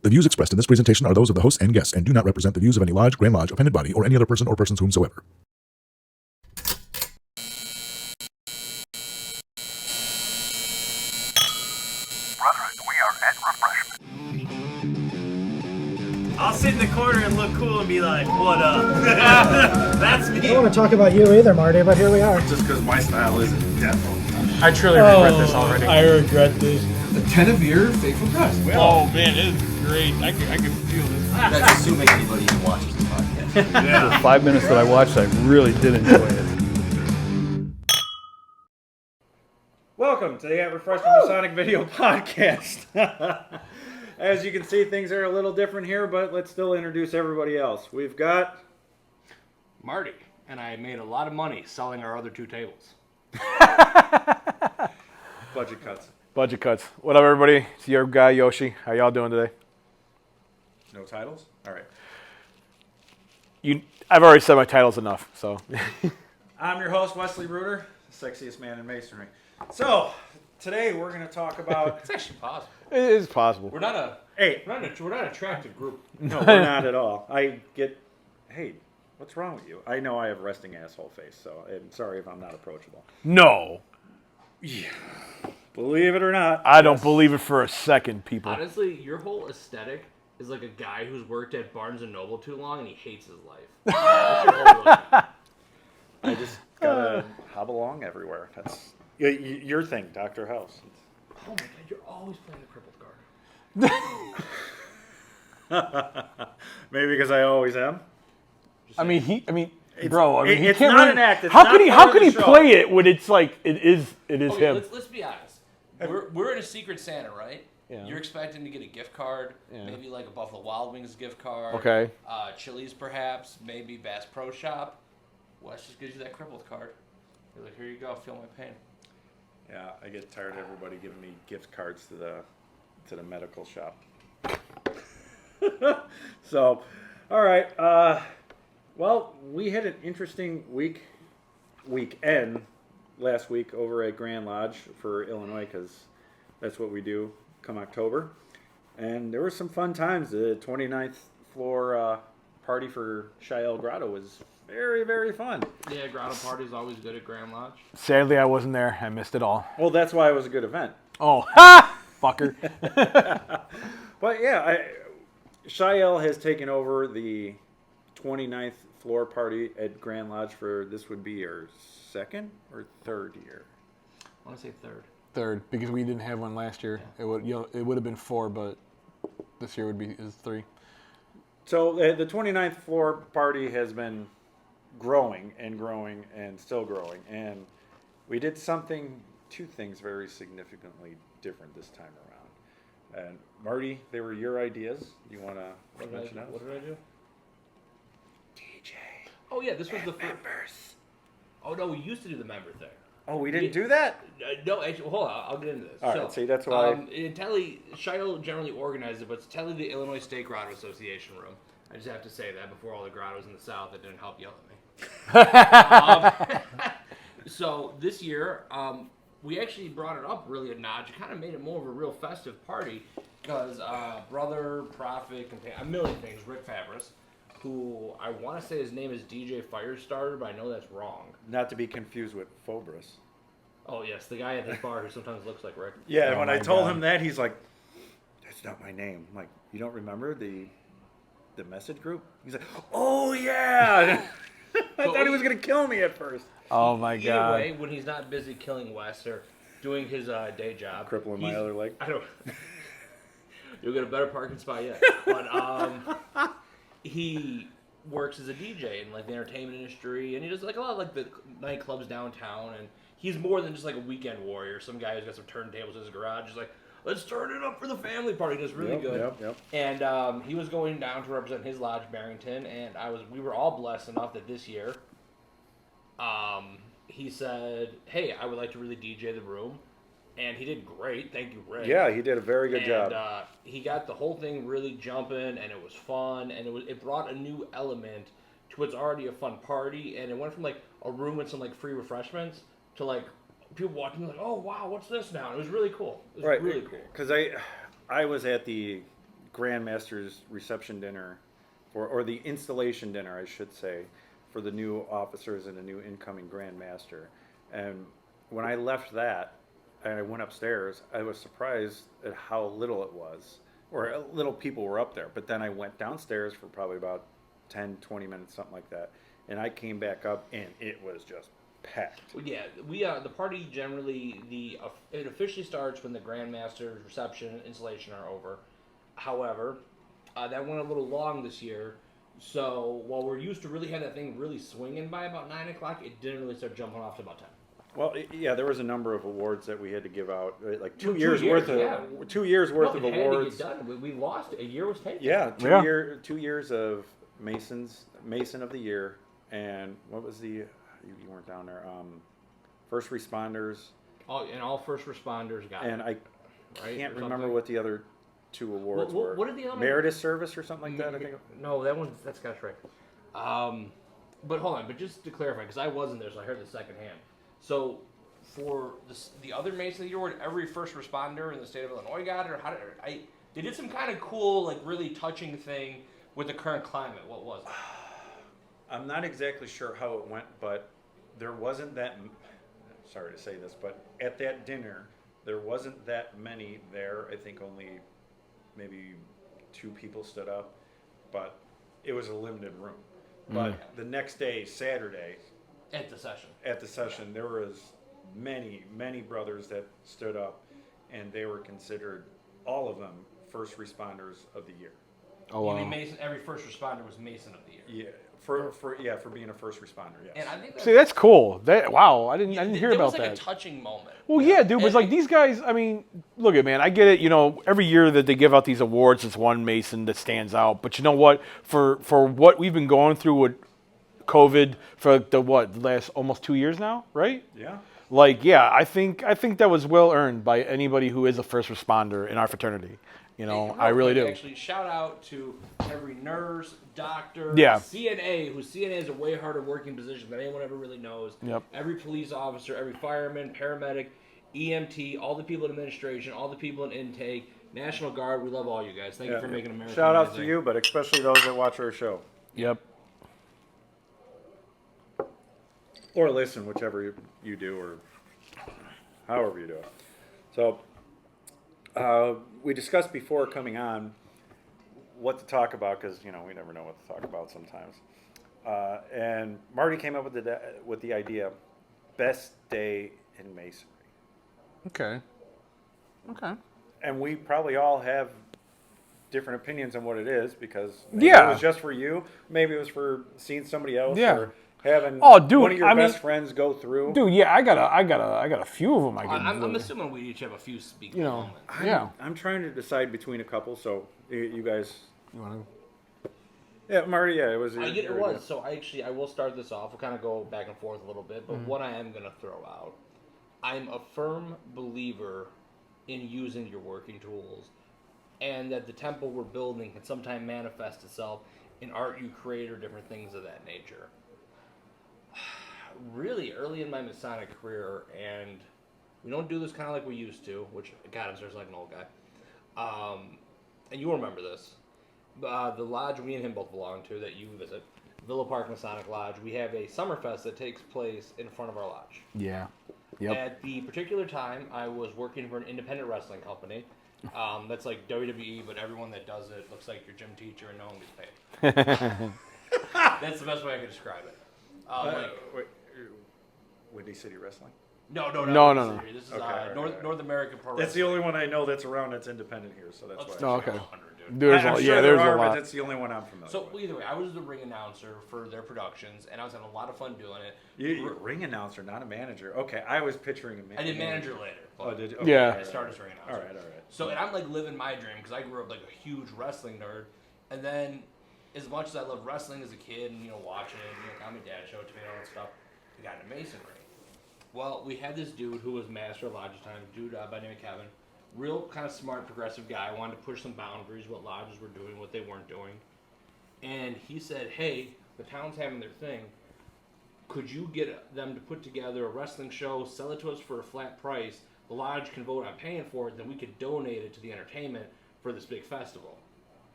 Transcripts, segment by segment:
The views expressed in this presentation are those of the host and guests and do not represent the views of any lodge, Grand Lodge, appended body, or any other person or persons whomsoever. Brothers, we are at Refreshment. I'll sit in the corner and look cool and be like, what up? That's me. I don't want to talk about you either, Marty, but here we are. Just because my style isn't death. I truly regret this already. I regret this. The 10 of your faithful press. Oh man, it is great. I can feel this. That's assuming anybody even watches the podcast. The 5 minutes that I watched, I really did enjoy it. Welcome to the Refreshment Masonic video podcast. As you can see, things are a little different here, but let's still introduce everybody else. We've got Marty, and I made a lot of money selling our other two tables. budget cuts. Budget cuts. What up, everybody? It's your guy, Yoshi. How y'all doing today? No titles? All right. I've already said my titles enough, so. I'm your host, Wesley Reuter, sexiest man in Masonry. So, today we're going to talk about... It's actually possible. It is possible. We're not a attractive group. No, we're not at all. Hey, what's wrong with you? I know I have resting asshole face, so I'm sorry if I'm not approachable. No. Yeah. Believe it or not. I don't believe it for a second, people. Honestly, your whole aesthetic is like a guy who's worked at Barnes & Noble too long and he hates his life. That's your whole look. I just gotta hobble along everywhere. That's your thing, Dr. House. Oh my god, you're always playing the crippled card. Maybe because I always am. Bro, I mean, he it's can't not really, an act. It's how not could he? part How of could the he show. play it when it's like it is Okay, him? let's be honest. We're in a Secret Santa, right? Yeah. You're expecting to get a gift card, maybe like a Buffalo Wild Wings gift card. Okay. Chili's perhaps, maybe Bass Pro Shop. Wes just gives you that crippled card. You're like, here you go, feel my pain. Yeah, I get tired of everybody giving me gift cards to the medical shop. So, all right. Well, we had an interesting weekend last week over at Grand Lodge for Illinois because that's what we do come October. And there were some fun times. The 29th floor party for Shael Grotto was very, very fun. Yeah, Grotto Party is always good at Grand Lodge. Sadly, I wasn't there. I missed it all. Well, that's why it was a good event. Oh, ha! Fucker. But yeah, Shael has taken over the 29th floor party at Grand Lodge for this would be your second or third year. I want to say Third, because we didn't have one last year. It would have been 4, but this year is 3. So the 29th floor party has been growing and growing and still growing, and we did two things very significantly different this time around. And Marty, they were your ideas. You want to mention those? What did I do? DJ. Oh yeah, this was the first. Members. Oh no, we used to do the member thing. Oh, we didn't do that? No, actually, hold on. I'll get into this. All right, see, that's why. Shiloh generally organized it, but it's Telly the Illinois State Grotto Association room. I just have to say that before all the grottos in the South that didn't help yell at me. So this year, we actually brought it up really a notch. It kind of made it more of a real festive party because brother, prophet, companion, a million things, Rick Fabris, who I want to say his name is DJ Firestarter, but I know that's wrong. Not to be confused with Phobris. Oh, yes, the guy at the bar who sometimes looks like Rick. Yeah, Oh when my I told God. him that, he's like, that's not my name. I'm like, you don't remember the message group? He's like, oh, yeah. I thought he was going to kill me at first. Oh my Either God. way, when he's not busy killing Wes or doing his day job. Crippling my other leg. I don't... You'll get a better parking spot yet. But he works as a DJ in like the entertainment industry, and he does like a lot of like the nightclubs downtown, and he's more than just like a weekend warrior. Some guy who's got some turntables in his garage is like, let's turn it up for the family party. It's really good. Yep. And he was going down to represent his lodge, Barrington, and we were all blessed enough that this year, he said, hey, I would like to really DJ the room. And he did great. Thank you, Rick. Yeah, he did a very good job. He got the whole thing really jumping, and it was fun, and it brought a new element to what's already a fun party, and it went from like a room with some like free refreshments to like people walking like, oh wow, what's this now? And it was really cool. It was really cool. Because I was at the Grandmaster's reception dinner, or the installation dinner, I should say, for the new officers and the new incoming Grandmaster. And when I left that and I went upstairs, I was surprised at how little it was, or little people were up there. But then I went downstairs for probably about 10, 20 minutes, something like that. And I came back up and it was just packed. Well, yeah, the party generally it officially starts when the Grandmaster's reception and installation are over. However, that went a little long this year, so while we're used to really have that thing really swinging by about 9 o'clock, it didn't really start jumping off to about 10. Well, yeah, there was a number of awards that we had to give out, like 2 Well, years worth of yeah. 2 years worth No, of it had to awards. get done. We lost it. A year was taken. Yeah, Yeah. 2 years of Mason of the Year, and what was the you weren't down there? First responders, All first responders got and it. I can't Or remember something? what the other 2 awards were. What did the other Meritus Service or something like that? I think. No, that's Scotch right. But hold on, but just to clarify, because I wasn't there, so I heard this secondhand. So for the other Mason of the Year award, every first responder in the state of Illinois got it, or they did some kind of cool, like really touching thing with the current climate. What was it? I'm not exactly sure how it went, but there wasn't that. Sorry to say this, but at that dinner, there wasn't that many there. I think only maybe 2 people stood up, but it was a limited room. But the next day, Saturday, At the session. there was many brothers that stood up, and they were considered, all of them, first responders of the year. Oh, You wow. mean Mason? Every first responder was Mason of the Year. Yeah, for being a first responder. Yes. And I think See, that's cool. Wow, I didn't hear there about was like that. a touching moment. Well, yeah, dude, but And- like these guys, I mean, look at man, I get it, every year that they give out these awards, it's one Mason that stands out. But you know what? For what we've been going through with COVID for the last almost 2 years now, right? Yeah. Like, yeah, I think that was well earned by anybody who is a first responder in our fraternity. I really do. Actually, shout out to every nurse, doctor, Yeah. CNA, whose CNA is a way harder working position than anyone ever really knows. Yep. Every police officer, every fireman, paramedic, EMT, all the people in administration, all the people in intake, National Guard. We love all you guys. Thank you for making America Shout outs to amazing. you, but especially those that watch our show. Yep. Or listen, whichever you do, or however you do it. So, we discussed before coming on what to talk about, because we never know what to talk about sometimes. And Marty came up with the idea, best day in Masonry. Okay. And we probably all have different opinions on what it is, because maybe Yeah. it was just for you, maybe it was for seeing somebody else, Yeah. or having Oh, dude, one of your I mean- best friends go through. Dude, yeah, I got a few of them. I'm assuming we each have a few speaking moments. Yeah. I'm trying to decide between a couple, so you guys. You wanna- Yeah, Marty. Yeah, it was. I get it was. So I will start this off. We'll kind of go back and forth a little bit, but what I am going to throw out, I'm a firm believer in using your working tools, and that the temple we're building can sometimes manifest itself in art you create or different things of that nature. Really early in my Masonic career, and we don't do this kind of like we used to, which, God, I'm starting like an old guy. And you'll remember this. The lodge me and him both belong to that you visit, Villa Park Masonic Lodge, we have a Summerfest that takes place in front of our lodge. Yeah. Yep. At the particular time, I was working for an independent wrestling company. That's like WWE, but everyone that does it looks like your gym teacher and no one gets paid. That's the best way I could describe it. wait, Windy City Wrestling. No. No. This is Okay, all right, all right. North American Pro That's the Wrestling. only one I know that's around that's independent here, so that's why. Oh, okay. 100, dude. There's I'm a, sure yeah, there there's are, a but lot. that's the only one I'm familiar So with. either way, I was the ring announcer for their productions, and I was having a lot of fun doing it. You're a ring announcer, not a manager. Okay, I was picturing a manager. I did manager later. Oh, but did you? Yeah. I started as ring announcer. All right. So, and I'm like living my dream because I grew up like a huge wrestling nerd. And then, as much as I loved wrestling as a kid and, watching it, got my dad showed it to me and all that stuff, we got into Masonry. Well, we had this dude who was master of lodge at the time, dude by the name of Kevin. Real kind of smart, progressive guy. Wanted to push some boundaries, what lodges were doing, what they weren't doing. And he said, hey, the town's having their thing. Could you get them to put together a wrestling show, sell it to us for a flat price? The lodge can vote on paying for it, then we could donate it to the entertainment for this big festival.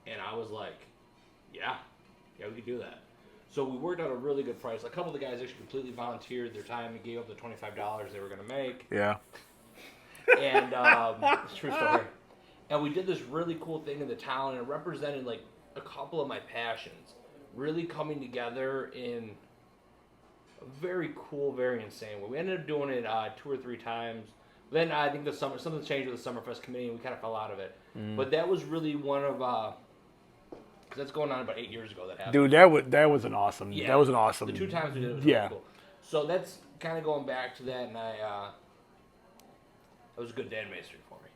And I was like, yeah, we could do that. So we worked out a really good price. A couple of the guys actually completely volunteered their time and gave up the $25 they were going to make. Yeah. And it's a true story. And we did this really cool thing in the town, and it represented like a couple of my passions really coming together in a very cool, very insane way. We ended up doing it 2 or 3 times. Then I think something changed with the Summerfest committee, and we kind of fell out of it. But that was really one of that's going on about 8 years ago that happened. Dude, that was an awesome. Yeah. That was an awesome. The 2 times we did it was Yeah. really cool. So that's kind of going back to that, and that was a good day in Masonry for me.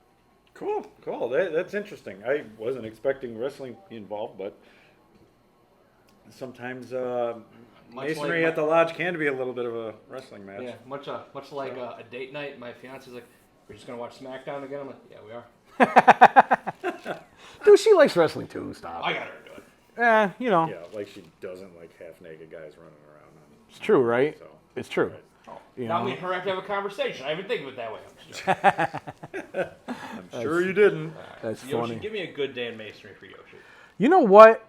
Cool. That's interesting. I wasn't expecting wrestling involved, but sometimes masonry like at the lodge can be a little bit of a wrestling match. Yeah, much like a date night. My fiance's like, "We're just gonna watch SmackDown again." I'm like, "Yeah, we are." Dude, she likes wrestling too. Stop. I got her to do it. You know, Yeah, like she doesn't like half-naked guys running around. it's true, right? So, It's true. You Now know? me and her have to have a conversation. I even think of it that way. I'm just joking. I'm sure you didn't. That's Yoshi, funny. give me a good day in Masonry for Yoshi. You know what?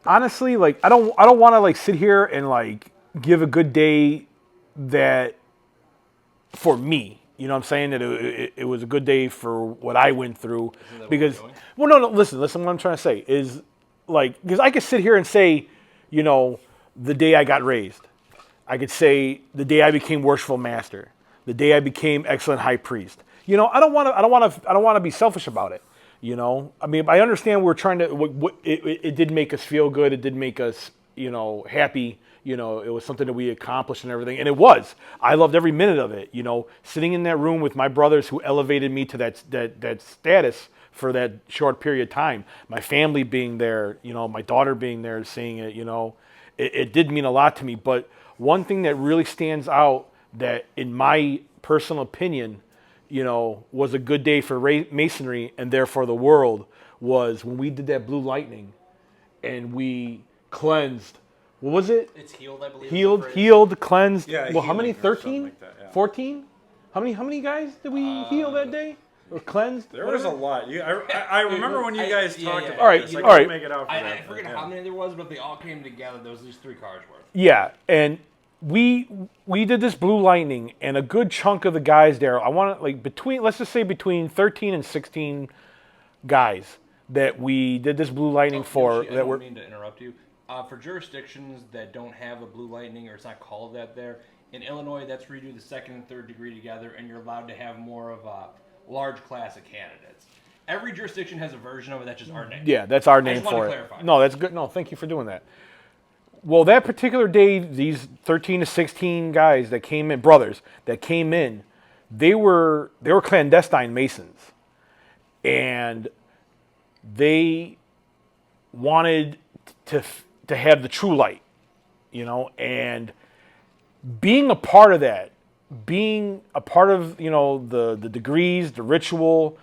Honestly, like I don't want to like sit here and like give a good day that for me. You know what I'm saying? That it was a good day for what I went through. Isn't that what Because, we're doing? well, no, listen, what I'm trying to say is, like, because I could sit here and say, you know, the day I got raised. I could say the day I became worshipful master, the day I became excellent high priest. You know, I don't want to be selfish about it. You know, I mean, I understand we're trying to. It did make us feel good. It did make us, you know, happy. You know, it was something that we accomplished and everything, and it was. I loved every minute of it. You know, sitting in that room with my brothers who elevated me to that status for that short period of time. My family being there, you know, my daughter being there, seeing it. You know, it did mean a lot to me. But one thing that really stands out, that in my personal opinion, you know, was a good day for Masonry and therefore the world, was when we did that blue lightning, and we cleansed. What was it? It's healed, I believe. Healed, cleansed. Yeah, Well, how many? healing or something 13? like that, yeah. 14? How many guys did we heal that day? Or cleansed? There was a lot. I remember when you guys talked about All right, this. I all couldn't right. make it out for I that. forget but, how many there was, but they all came together. There was at least 3 cars worth. Yeah, and we did this blue lightning, and a good chunk of the guys there, I want to, like, let's just say between 13 and 16 guys that we did this blue lightning for. Yoshi, I don't mean to interrupt you. For jurisdictions that don't have a blue lightning, or it's not called that there, in Illinois, that's where you do the 2nd and 3rd degree together, and you're allowed to have more of a large class of candidates. Every jurisdiction has a version of it. That's just our name. Yeah, that's our name just wanted for to it. clarify. No, that's good. No, thank you for doing that. Well, that particular day, these 13 to 16 guys that came in, brothers that came in, they were clandestine Masons, and they wanted to have the true light, you know, and being a part of that, being a part of, you know, the degrees, the ritual,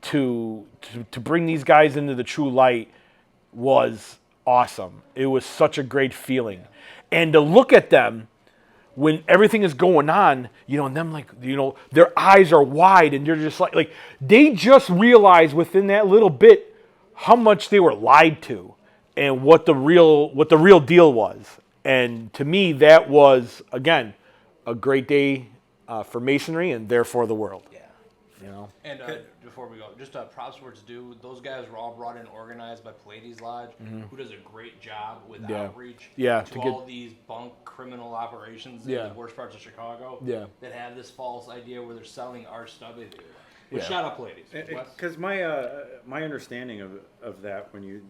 to bring these guys into the true light was awesome. It was such a great feeling. And to look at them when everything is going on, you know, and them, like, you know, their eyes are wide, and they're just like they just realized within that little bit how much they were lied to and what the real deal was. And to me, that was, again, a great day for Masonry and therefore the world. Yeah. You know. And before we go, just props where it's due. Those guys were all brought in and organized by Pallades Lodge, who does a great job with Yeah. outreach Yeah, to to get- all these bunk criminal operations in Yeah. the worst parts of Chicago Yeah. that have this false idea where they're selling our stuff. But Yeah. shout out Pallades. Wes? Because my understanding of that, when you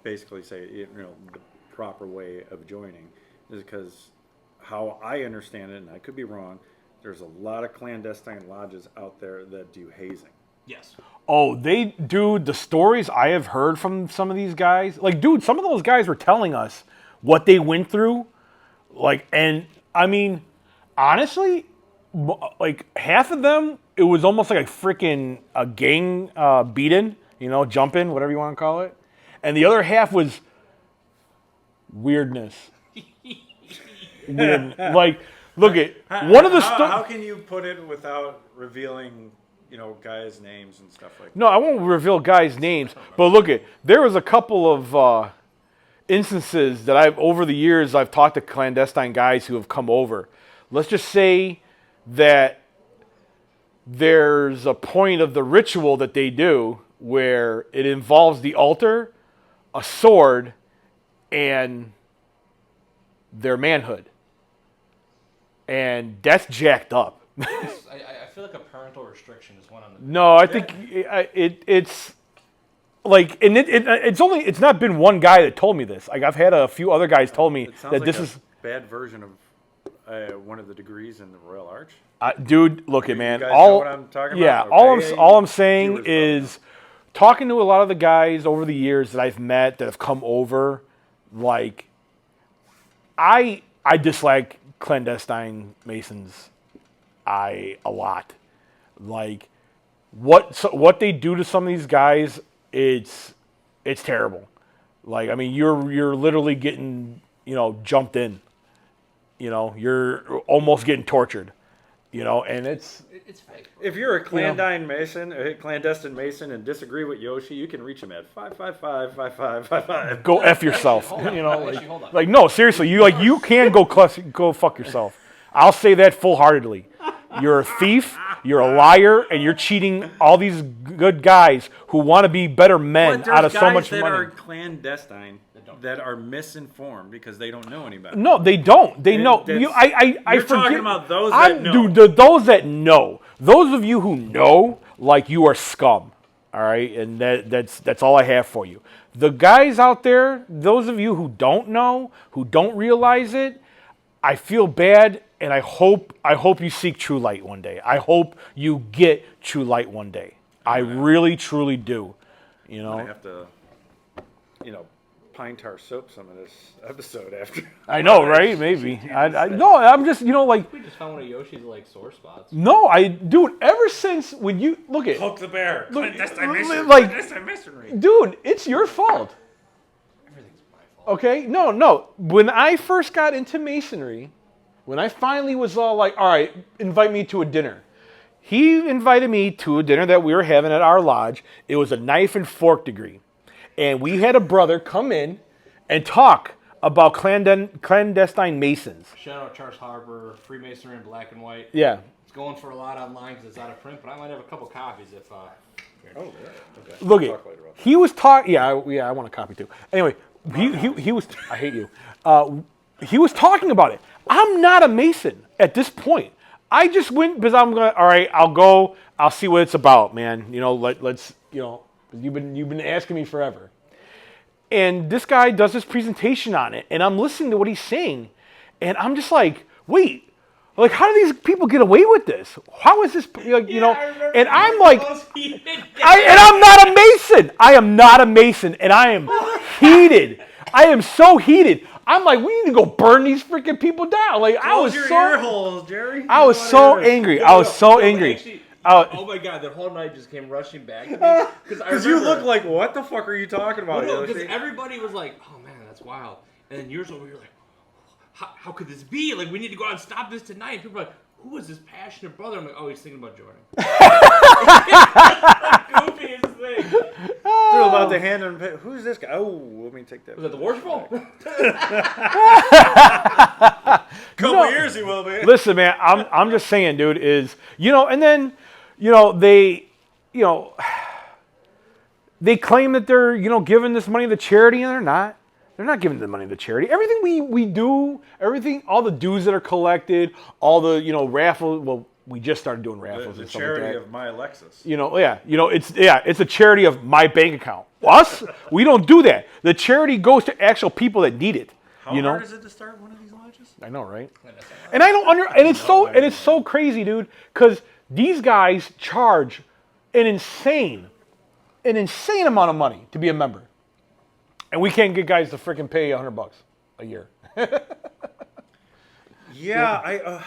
basically say, you know, the proper way of joining, is because how I understand it, and I could be wrong, there's a lot of clandestine lodges out there that do hazing. Yes. Oh, dude, the stories I have heard from some of these guys, like, dude, some of those guys were telling us what they went through. Like, and I mean, honestly, like, half of them, it was almost like a freaking gang beat-in, you know, jump-in, whatever you want to call it. And the other half was weirdness. Like, look at one of the How can you put it without revealing guys' names and stuff like that. No, I won't reveal guys' names, but look there was a couple of instances that over the years I've talked to clandestine guys who have come over. Let's just say that there's a point of the ritual that they do where it involves the altar, a sword, and their manhood. And that's jacked up. I feel like a parental restriction is one on the. No, I think it's like, and it's not been one guy that told me this. Like I've had a few other guys told me It sounds that like this a is. bad version of one of the degrees in the Royal Arch. Dude, look at man. You guys know what I'm talking yeah, about? Okay. all I'm saying Viewers will is talking to a lot of the guys over the years that I've met that have come over, like I dislike clandestine Masons a lot. Like what they do to some of these guys, it's terrible. Like I mean you're literally getting, jumped in. You're almost getting tortured. And it's fake. If you're a clandestine Mason, and disagree with Yoshi, you can reach him at 555-5555. go F yourself. Hold on. Actually, hold on. Like no, seriously, you can go fuck yourself. I'll say that full-heartedly. You're a thief, you're a liar, and you're cheating all these good guys who want to be better men But out of there's so much guys money. that are clandestine that are misinformed because they don't know any better. No, they don't. They know. that's- I you're forget. talking about those that know. Dude, those that know. Those of you who know, like you are scum. All right, and that's all I have for you. The guys out there, those of you who don't know, who don't realize it, I feel bad, and I hope you seek true light one day. I hope you get true light one day. I really, truly do. I have to, pine tar soap some of this episode after. I know, right? Maybe. No, I'm just, like. We just found one of Yoshi's sore spots. No, dude. Ever since when you look at, Poke the bear. Clandestine Masonry. dude, it's your fault. Everything's my fault. Okay, no. When I first got into Masonry, when I finally was all like, all right, invite me to a dinner. He invited me to a dinner that we were having at our lodge. It was a knife and fork degree. And we had a brother come in and talk about clandestine Masons. Shout out Charles Harper, Freemasonry in black and white. Yeah. It's going for a lot online because it's out of print, but I might have a couple copies if. Oh, yeah. Okay. Look We'll at talk later about that. he was talking. Yeah, I want a copy too. Anyway, he was. I hate you. He was talking about it. I'm not a Mason at this point. I just went because I'm going. All right, I'll go. I'll see what it's about, man. Let's. You've been asking me forever. And this guy does this presentation on it, and I'm listening to what he's saying, and I'm just like, wait, like how do these people get away with this? How is this, And I'm like, and I'm not a Mason. I am not a Mason, and I am heated. I am so heated. I'm like, we need to go burn these freaking people down. Like I was Close your so ear holes, Jerry. I was so angry. I was so angry. Actually, oh my god, the whole night just came rushing back to me. Because you look like, what the fuck are you talking about, because Yoshi? everybody was like, oh man, that's wild. And then years over, you're like, how could this be? Like, we need to go out and stop this tonight. And people are like, who is this passionate brother? I'm like, oh, he's thinking about Jordan. Goofiest thing. Dude, about the hand and who's this guy? Oh, let me take that. Was that the War Patrol? Couple years he will be. Listen, man, I'm just saying, dude, and then, they claim that they're, giving this money to charity, and they're not. They're not giving the money to charity. Everything we do, all the dues that are collected, all the, raffles, well, we just started doing raffles The and stuff charity like that. of my Alexis. It's a charity of my bank account. Us, we don't do that. The charity goes to actual people that need it. How hard is it to start one of these lodges? I know, right? And I don't and it's so crazy, dude, because these guys charge an insane amount of money to be a member, and we can't get guys to freaking pay $100 a year. Yeah,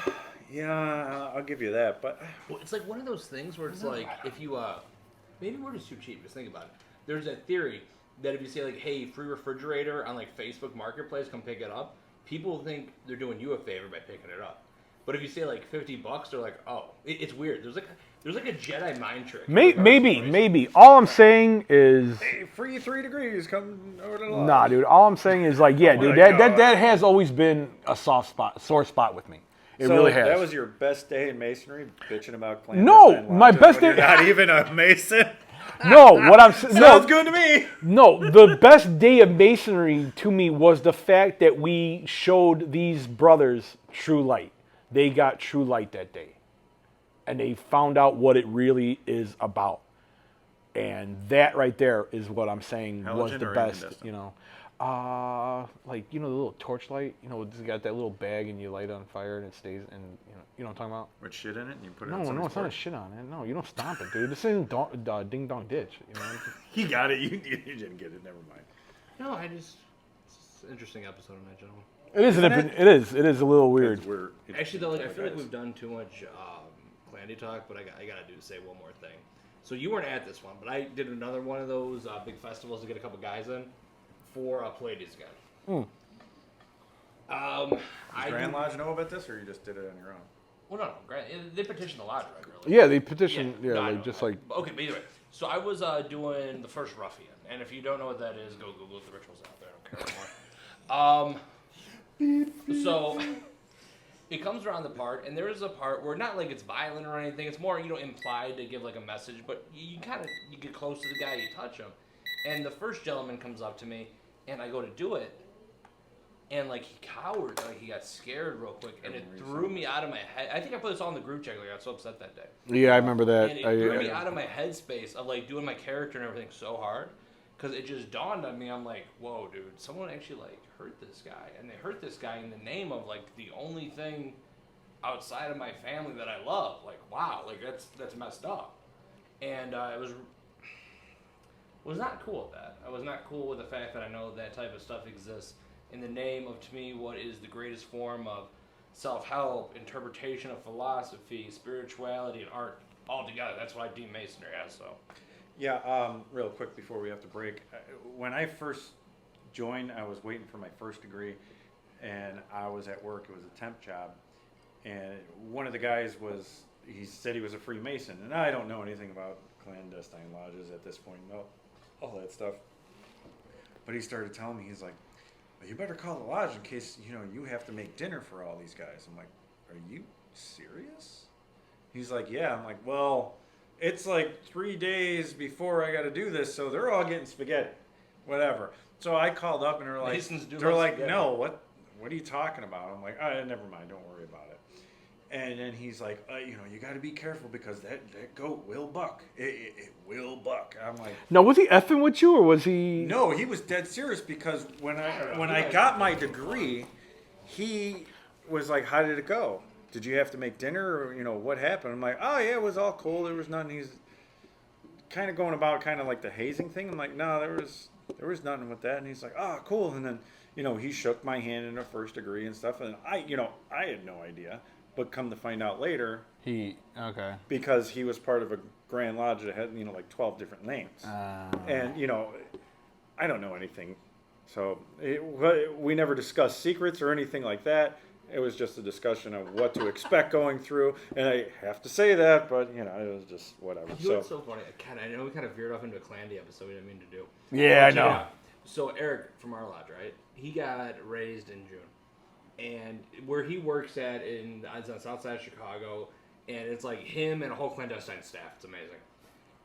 I'll give you that, but Well, it's like one of those things where it's like, if you, maybe we're just too cheap. Just think about it. There's a theory that if you say, like, hey, free refrigerator on, like, Facebook Marketplace, come pick it up, people think they're doing you a favor by picking it up. But if you say, like, $50, they're like, oh. It's weird. There's, like, There's like a Jedi mind trick. Maybe. All I'm saying is, Hey, free 3 degrees coming over to the lodge. nah, dude. All I'm saying is like, yeah, dude. That has always been a sore spot with me. It So really has. that was your best day in Masonry, bitching about clandestine No, my lodges best when day- you're not even a Mason. No, what I'm saying. Sounds good to me. No, the best day of Masonry to me was the fact that we showed these brothers true light. They got true light that day. And they found out what it really is about. And that right there is what I'm saying was Halogen the or best, incandescent? you know. Like, you know, the little torchlight, you know, it's got that little bag and you light it on fire and it stays, and you know what I'm talking about? With shit in it, and you put it. No, on it's somebody's not a porch? shit on it. No, you don't stomp it, dude. This isn't ding dong ditch, you know. You got it. You didn't get it. Never mind. No, it's an interesting episode tonight, gentlemen. It is a little weird. Actually, though, like I feel like we've done too much Clandy talk, but I gotta say one more thing. So you weren't at this one, but I did another one of those big festivals to get a couple guys in for Palladius again. Does Grand Lodge know about this, or you just did it on your own? Well, no, they petitioned the lodge regularly. Yeah, they petition. Yeah, no, I like know. just like. Okay, but either way. So I was doing the first Ruffian, and if you don't know what that is, go Google it. The rituals out there. I don't care anymore. So it comes around the part, and there is a part where not like it's violent or anything. It's more implied to give like a message, but you get close to the guy, you touch him, and the first gentleman comes up to me, and I go to do it. And like he cowered, like he got scared real quick, and it threw me out of my head. I think I put this all in the group chat. Like I got so upset that day. Yeah, I remember that. And it threw me out of my headspace of like doing my character and everything so hard, because it just dawned on me. I'm like, whoa, dude, someone actually like hurt this guy, and they hurt this guy in the name of like the only thing outside of my family that I love. Like, wow, like that's messed up, and it was not cool with that. I was not cool with the fact that I know that type of stuff exists in the name of, to me, what is the greatest form of self-help, interpretation of philosophy, spirituality, and art all together. That's what I deem Masonry as. So, Yeah, real quick before we have to break. When I first joined, I was waiting for my first degree, and I was at work. It was a temp job, and one of the guys he said he was a Freemason, and I don't know anything about clandestine lodges at this point, all that stuff. But he started telling me, he's like, well, you better call the lodge in case, you have to make dinner for all these guys. I'm like, are you serious? He's like, yeah. I'm like, well, it's like 3 days before I got to do this, so they're all getting spaghetti, whatever. So I called up and they're like, spaghetti. no, what are you talking about? I'm like, never mind, don't worry about it. And then he's like, you got to be careful because that goat will buck. It will buck. I'm like, Now, was he effing with you, or was he? no, he was dead serious because when I got my degree, he was like, how did it go? Did you have to make dinner, or what happened? I'm like, oh yeah, it was all cool. There was nothing. He's kind of going about kind of like the hazing thing. I'm like, no, there was nothing with that. And he's like, oh, cool. And then he shook my hand in a first degree and stuff. And I had no idea. But come to find out later, Okay. because he was part of a Grand Lodge that had like 12 different names, and I don't know anything, so we never discussed secrets or anything like that. It was just a discussion of what to expect going through, and I have to say that, but it was just whatever. you know what's so funny? I know we kind of veered off into a Clandy episode we didn't mean to do. Yeah, I know. So Eric from our lodge, right? He got raised in June. And where he works it's on the south side of Chicago, and it's like him and a whole clandestine staff. It's amazing.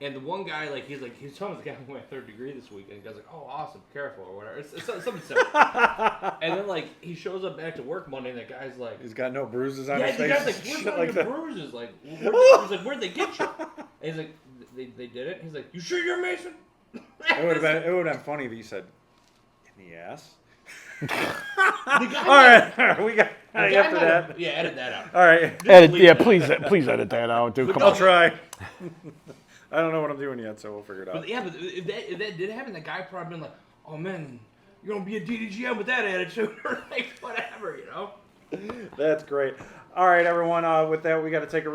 And the one guy, he's telling the guy who went third degree this week, and the guy's like, "Oh, awesome, careful," or whatever. It's something similar. And then he shows up back to work Monday, and the guy's like, he's got no bruises on "Yeah," his the face. guy's like, "Where's shit all like your that. bruises?" He's like, "Where'd they get you?" And he's like, "They did it." He's like, "You sure you're a Mason?" It would have been funny if he said, "In the ass." The guy All right, we got after that. Yeah, edit that out. All right, Please edit that out, dude. Come I'll on. try. I don't know what I'm doing yet, so we'll figure it out. But if that did happen, the guy probably been like, "Oh man, you're gonna be a DDGM with that attitude," or whatever, That's great. All right, everyone. With that, we got to take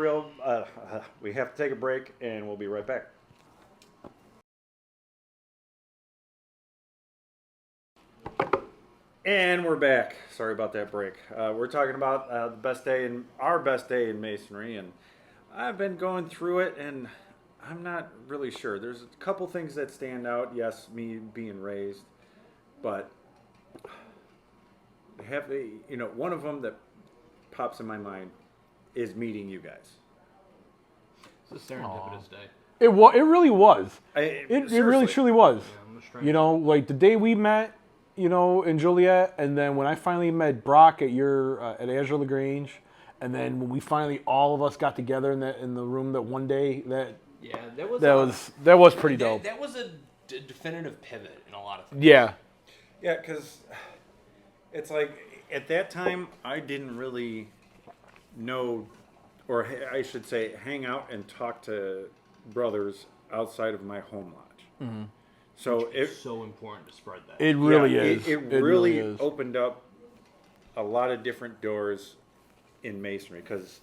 we have to take a break, and we'll be right back. And we're back. Sorry about that break. We're talking about our best day in Masonry, and I've been going through it, and I'm not really sure. There's a couple things that stand out. Yes, me being raised, but one of them that pops in my mind is meeting you guys. It's a serendipitous day. It really was. It really Seriously. truly was. Yeah, I'm a stranger. You know, like the day we met, you know, in Joliet, and then when I finally met Brock at at Azure LaGrange, and then when we finally all of us got together in the room that one day, that was pretty dope. That was a definitive pivot in a lot of things. Yeah. Yeah, because it's like at that time I didn't really know, or I should say, hang out and talk to brothers outside of my home lodge. Mm-hmm. So It's so important to spread that. It really yeah, is. It really really is. opened up a lot of different doors in Masonry, because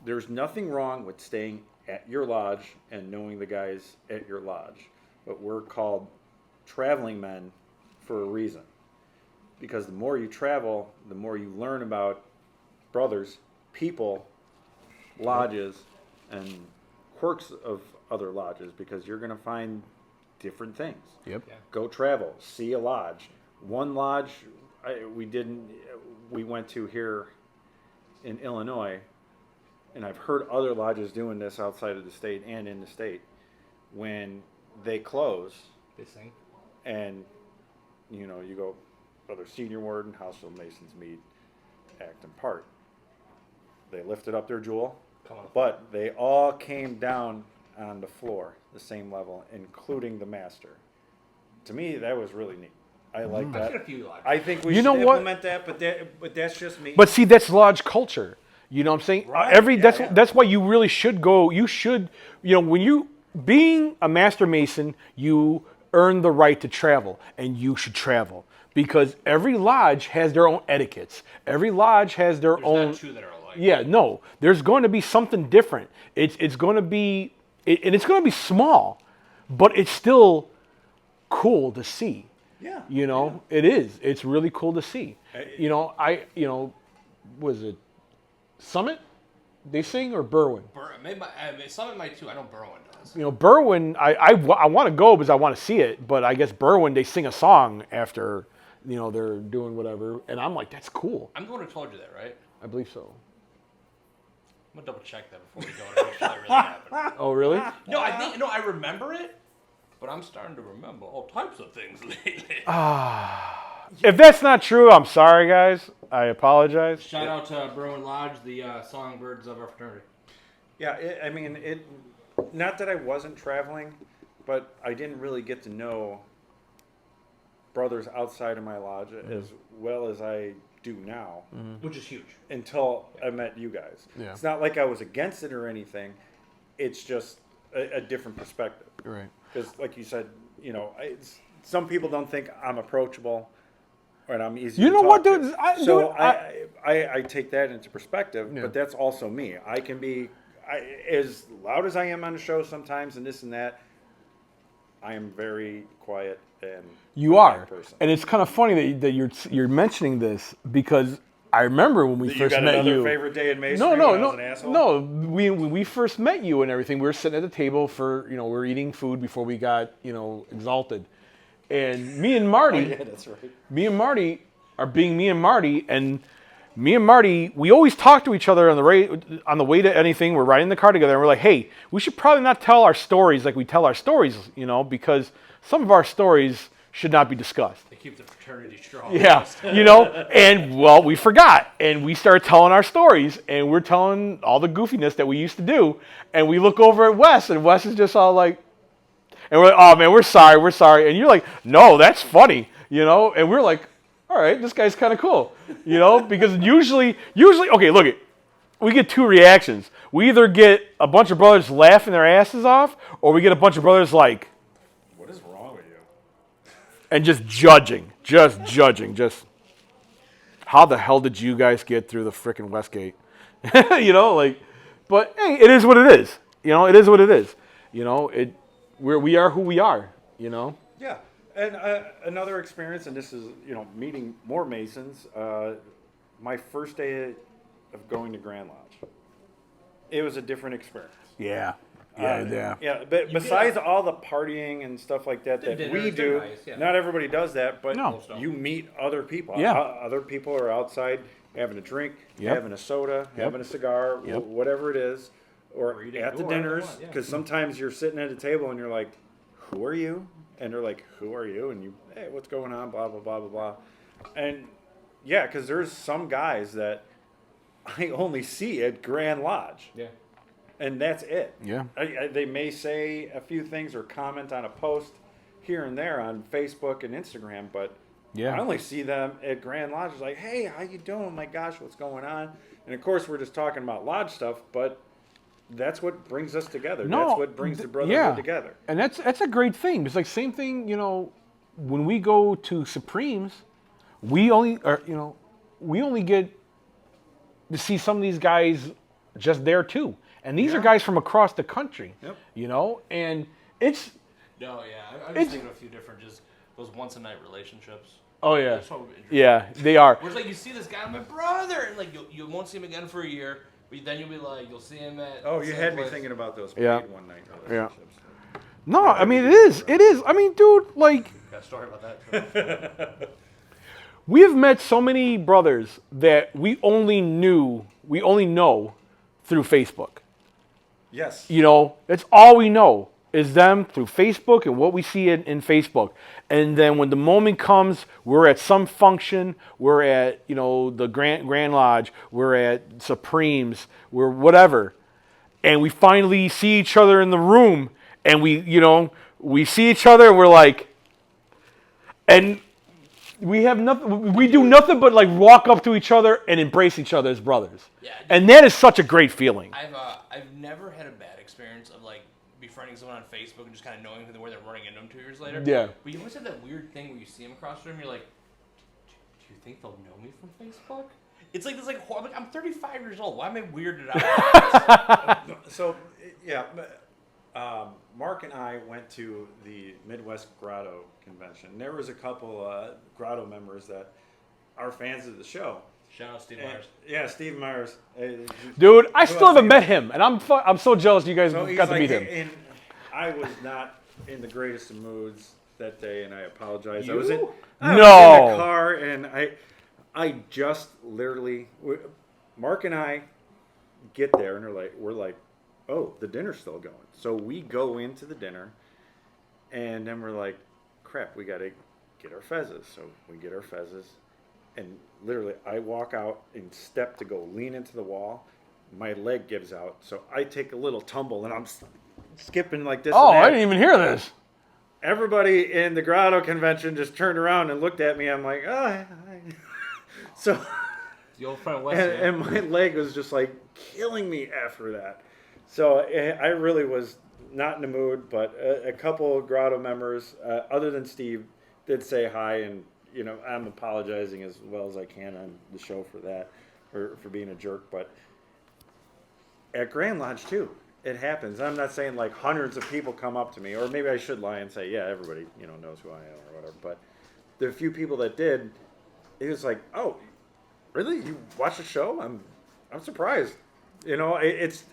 there's nothing wrong with staying at your lodge and knowing the guys at your lodge, but we're called traveling men for a reason, because the more you travel, the more you learn about brothers, people, lodges, and quirks of other lodges, because you're going to find different things. Yep. Yeah. Go travel, see a lodge. One lodge we went to here in Illinois, and I've heard other lodges doing this outside of the state and in the state. When they close, They sing. and you go, Brother Senior Warden, Houseful Masons meet, act and part. They lifted up their jewel, Come on. but they all came down on the floor, the same level, including the master. To me, that was really neat. I like I've that. seen a few lodges. I think we You should know what? implement that, but that's just me. But see, that's lodge culture. You know what I'm saying? Right, yeah. That's why you really should go. You should, when you being a master mason, you earn the right to travel, and you should travel because every lodge has their own etiquettes. Every lodge has their There's own. not two that are alike. Yeah, no, there's going to be something different. It's going to be, and it's going to be small, but it's still cool to see. Yeah. It is. It's really cool to see. Was it Summit? They sing or Berwyn? Summit might too. I know Berwyn does. Berwyn. I want to go because I want to see it, but I guess Berwyn they sing a song after they're doing whatever, and I'm like, that's cool. I'm the one who told you that, right? I believe so. I'm gonna double check that before we go to make sure that really happened. Oh, really? No, I remember it, but I'm starting to remember all types of things lately. If that's not true, I'm sorry, guys. I apologize. Shout out to Berwyn Lodge, the songbirds of our fraternity. Yeah, not that I wasn't traveling, but I didn't really get to know brothers outside of my lodge as well as I do now Which is huge. until I met you guys. Yeah. It's not like I was against it or anything. It's just a different perspective. Right. Because, like you said, some people don't think I'm approachable or I'm easy You to know talk what, to. dude? I take that into perspective, Yeah. but that's also me. I can be as loud as I am on the show sometimes and this and that. I am very quiet and You a are, quiet person. and it's kind of funny that you're mentioning this because I remember when we You first got met another you. favorite day in Masonry No, when I was an no, asshole? no. When we first met you and everything, we were sitting at the table for we were eating food before we got exalted, and me and Marty. Yeah, that's right. Me and Marty are being me and Marty, and me and Marty, we always talk to each other on the way to anything. We're riding in the car together, and we're like, hey, we should probably not tell our stories like we tell our stories, because some of our stories should not be discussed. They keep the fraternity strong. Yeah, and well, we forgot, and we started telling our stories, and we're telling all the goofiness that we used to do, and we look over at Wes, and Wes is just all like, and we're like, oh man, we're sorry, and you're like, no, that's funny, and we're like, all right, this guy's kind of cool, because usually, okay, look, we get two reactions. We either get a bunch of brothers laughing their asses off, or we get a bunch of brothers like, What is wrong with you? and just judging, how the hell did you guys get through the frickin' Westgate? But hey, it is what it is. It is what it is. We are who we are. Yeah, and another experience, and this is meeting more Masons. My first day of going to Grand Lodge, it was a different experience. Yeah. Yeah, but besides all the partying and stuff like that The that we dinners, they're do, nice, yeah. not everybody does that, but No. you meet other people. Yeah. Other people are outside having a drink, Yep. having a soda, Yep. having a cigar, Yep. whatever it is, or eating at the or whatever you dinners, want, yeah. because sometimes you're sitting at a table and you're like, who are you? And they're like, who are you? And you, hey, what's going on? Blah, blah, blah, blah, blah. And yeah, because there's some guys that I only see at Grand Lodge. Yeah. And that's it. Yeah. They may say a few things or comment on a post here and there on Facebook and Instagram, but Yeah. I only see them at Grand Lodge. It's like, hey, how you doing? My gosh, what's going on? And of course, we're just talking about lodge stuff, but that's what brings us together. No, That's what brings the brotherhood yeah. together. And that's a great thing. It's like same thing, you know, when we go to Supremes, we only get to see some of these guys just there too. And these are guys from across the country. Yep. You know, and it's No, yeah. I was It's- thinking of a few different, just those once a night relationships. oh yeah. They're so interesting. Yeah, they are. Where it's like you see this guy, my brother, and like you won't see him again for a year, but then you'll be like, you'll see him at. Oh, you same had me place. thinking about those Yeah. paid one night relationships. No, I mean it is. It is. I mean, dude, like Got a story about that. we have met so many brothers that we only know through Facebook. Yes. You know, that's all we know is them through Facebook and what we see in Facebook. And then when the moment comes, we're at some function, we're at, you know, the Grand Lodge, we're at Supremes, we're whatever. And we finally see each other in the room and we see each other and we're like, and we have nothing, we do nothing but like walk up to each other and embrace each other as brothers. Yeah, And that is such a great feeling. I've never had a bad experience of like befriending someone on Facebook and just kind of knowing where they're running into them 2 years later. Yeah. But you always have that weird thing where you see them across the room, you're like, do you think they'll know me from Facebook? It's like this I'm 35 years old. Why am I weirded out? So, yeah, Mark and I went to the Midwest Grotto convention. There was a couple Grotto members that are fans of the show. Shout out Steve And- Myers. yeah, Steve Myers. Dude, I Who still else haven't you met got? him, and I'm so jealous you guys So he's got to like, meet him. and I was not in the greatest of moods that day, and I apologize. I You? was in No. the car, and I just literally, Mark and I get there, and we're like, oh, the dinner's still going. So we go into the dinner, and then we're like, crap, we got to get our fezzes. So we get our fezzes, and literally I walk out and step to go lean into the wall. My leg gives out, so I take a little tumble, and I'm skipping like this. Oh, and that. I didn't even hear this. Everybody in the Grotto convention just turned around and looked at me. I'm like, oh, hi. So, The old friend Wes. and my leg was just like killing me after that. So I really was not in the mood, but a couple of Grotto members, other than Steve, did say hi, and you know I'm apologizing as well as I can on the show for that, or for being a jerk. But at Grand Lodge too, it happens. I'm not saying like hundreds of people come up to me, or maybe I should lie and say, yeah, everybody knows who I am or whatever. But the few people that did, it was like, oh, really? You watch the show? I'm surprised. It's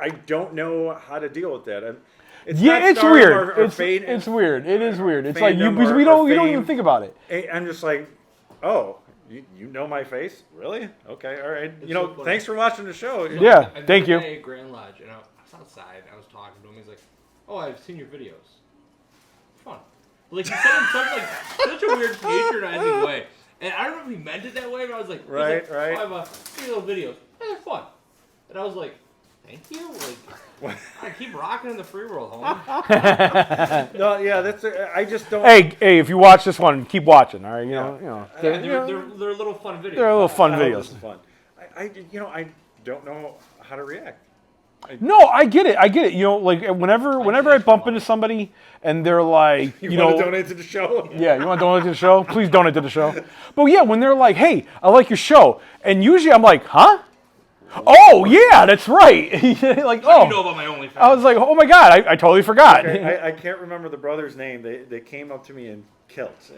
I don't know how to deal with that. It's Yeah, not it's stardom weird. or It's fame. weird. It is weird. It's like Fandom because or- we or don't even fame. think about it. I'm just like, oh, you know my face? Really? Okay, all right. It's so funny. Thanks for watching the show. Yeah, I've thank been you. at Grand Lodge, and I was outside. I was talking to him. He's like, "Oh, I've seen your videos. Fun." Like he said in such a weird patronizing way, and I don't know if he meant it that way, but I was like, Right. Oh, I have three little videos. Hey, they're fun. And I was like, "Thank you." Like, I keep rocking in the free world, homie. No, yeah, I just don't. Hey, if you watch this one, keep watching. All right, They're little fun videos. they're a little fun Oh, videos. this is fun. I don't know how to react. No, I get it. Like whenever I bump into somebody and they're like, You want to donate to the show? yeah, you want to donate to the show? Please donate to the show. But yeah, when they're like, hey, I like your show, and usually I'm like, huh? Oh yeah, that's right. Like, What do you know about my OnlyFans? I was like, oh my god, I totally forgot. I can't remember the brother's name. They came up to me in kilts.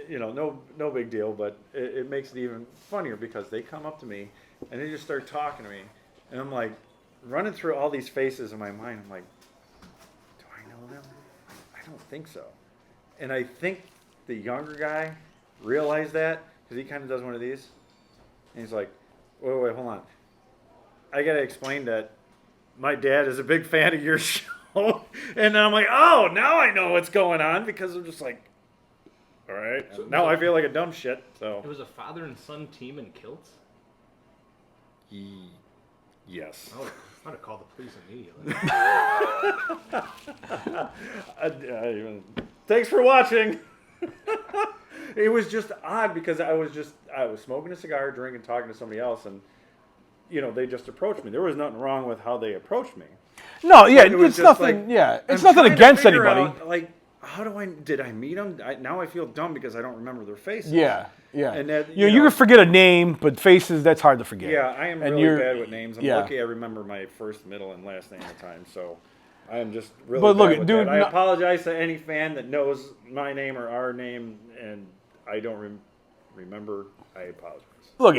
No big deal, but it makes it even funnier because they come up to me and they just start talking to me, and I'm like, running through all these faces in my mind. I'm like, do I know them? I don't think so. And I think the younger guy realized that because he kind of does one of these. And he's like, wait, hold on. I got to explain that my dad is a big fan of your show. And I'm like, oh, now I know what's going on because I'm just like, all right. So- Now I feel like a dumb shit. So It was a father and son team in kilts? yes. I'd have called the police immediately. Thanks for watching. It was just odd because I was smoking a cigar, drinking, talking to somebody else, and they just approached me. There was nothing wrong with how they approached me. No, yeah, It was it's just nothing. like, Yeah, it's I'm nothing trying to against figure anybody. out, like, did I meet them? Now I feel dumb because I don't remember their faces. Yeah. And that, you can forget a name, but faces, that's hard to forget. Yeah, I am And really you're- bad with names. I'm yeah. lucky I remember my first, middle, and last name at the time. So I am just really But look, bad with dude, that. I no- apologize to any fan that knows my name or our name, and I don't remember. I apologize. Look,